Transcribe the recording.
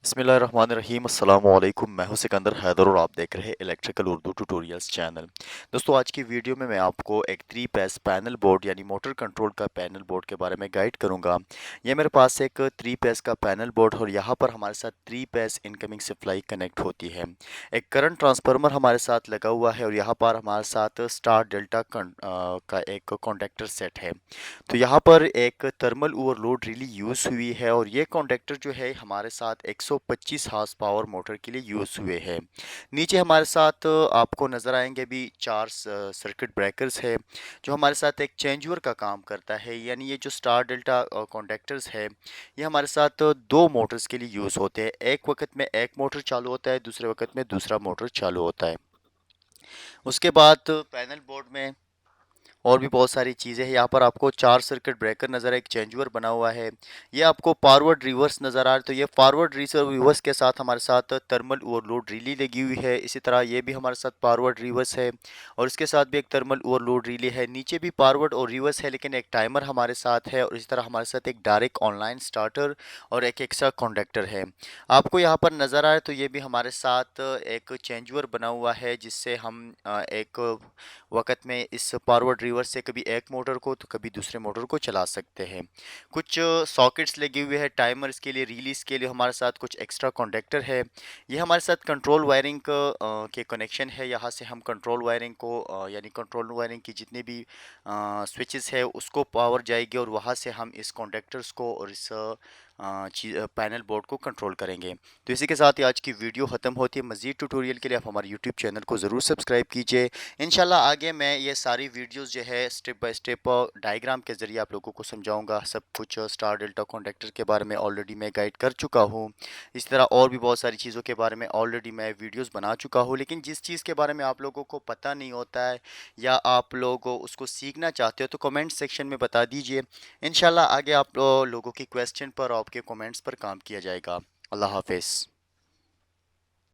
बिस्मिल्लाहिर्रहमानिर्रहीम अस्सलामुअलैकुम। मैं हूं सिकंदर हैदर और आप देख रहे हैं इलेक्ट्रिकल उर्दू ट्यूटोरियल्स चैनल। दोस्तों, आज की वीडियो में मैं आपको एक 3 फेस पैनल बोर्ड यानी मोटर कंट्रोल का पैनल बोर्ड के बारे में गाइड करूंगा। ये मेरे पास एक 3 फेस का पैनल बोर्ड और यहाँ पर हमारे साथ 3 फेस इनकमिंग सप्लाई कनेक्ट होती है। एक करंट ट्रांसफार्मर हमारे साथ लगा हुआ है और यहाँ पर हमारे साथ स्टार डेल्टा का एक कॉन्टेक्टर सेट है। तो यहाँ पर एक थर्मल ओवरलोड रिली यूज़ हुई है और ये कॉन्डेक्टर जो है हमारे साथ 125 हार्स पावर मोटर के लिए यूज़ हुए हैं। नीचे हमारे साथ आपको नज़र आएंगे भी चार सर्किट ब्रेकर्स है जो हमारे साथ एक चेंजओवर का काम करता है। यानी ये जो स्टार डेल्टा कॉन्डेक्टर्स है ये हमारे साथ दो मोटर्स के लिए यूज़ होते हैं। एक वक्त में एक मोटर चालू होता है, दूसरे वक्त में दूसरा मोटर चालू होता है। उसके बाद पैनल बोर्ड में और भी बहुत सारी चीज़ें हैं। यहाँ पर आपको चार सर्किट ब्रेकर नज़र है, एक चेंजओवर बना हुआ है। ये आपको फॉरवर्ड रिवर्स नज़र आ रहा है, तो ये फॉरवर्ड रिवर्स के साथ हमारे साथ थर्मल ओवरलोड रिली लगी हुई है। इसी तरह ये भी हमारे साथ फॉरवर्ड रिवर्स है और इसके साथ भी एक थर्मल ओवरलोड रिले है। नीचे भी फॉरवर्ड और रिवर्स है लेकिन एक टाइमर हमारे साथ है और इसी तरह हमारे साथ एक डायरेक्ट ऑनलाइन स्टार्टर और एक एक्स्ट्रा कंडक्टर है। आपको यहाँ पर नज़र आ रहा है, तो ये भी हमारे साथ एक चेंजओवर बना हुआ है जिससे हम एक वक़्त में इस फॉरवर्ड रिवर्स से कभी एक मोटर को तो कभी दूसरे मोटर को चला सकते हैं। कुछ सॉकेट्स लगे हुए हैं टाइमर्स के लिए, रिलीज़ के लिए हमारे साथ कुछ एक्स्ट्रा कनेक्टर है। ये हमारे साथ कंट्रोल वायरिंग के कनेक्शन है। यहाँ से हम कंट्रोल वायरिंग को यानी कंट्रोल वायरिंग की जितनी भी स्विचेस है उसको पावर जाएगी और वहाँ से हम इस कॉन्टेक्टर्स को और इस पैनल बोर्ड को कंट्रोल करेंगे। तो इसी के साथ ही आज की वीडियो ख़त्म होती है। मज़ीद ट्यूटोरियल के लिए आप हमारे यूट्यूब चैनल को ज़रूर सब्सक्राइब कीजिए। इंशाल्लाह आगे मैं ये सारी वीडियोस जो है स्टेप बाय स्टेप डायग्राम के ज़रिए आप लोगों को समझाऊंगा। सब कुछ स्टार डेल्टा कॉन्टेक्टर के बारे में ऑलरेडी मैं गाइड कर चुका हूँ। इस तरह और भी बहुत सारी चीज़ों के बारे में ऑलरेडी मैं वीडियोस बना चुका हूँ। लेकिन जिस चीज़ के बारे में आप लोगों को पता नहीं होता है या आप लोग उसको सीखना चाहते हो तो कमेंट सेक्शन में बता दीजिए। इंशाल्लाह आगे आप लोगों की क्वेश्चन पर, आपके कमेंट्स पर काम किया जाएगा। अल्लाह हाफिज़।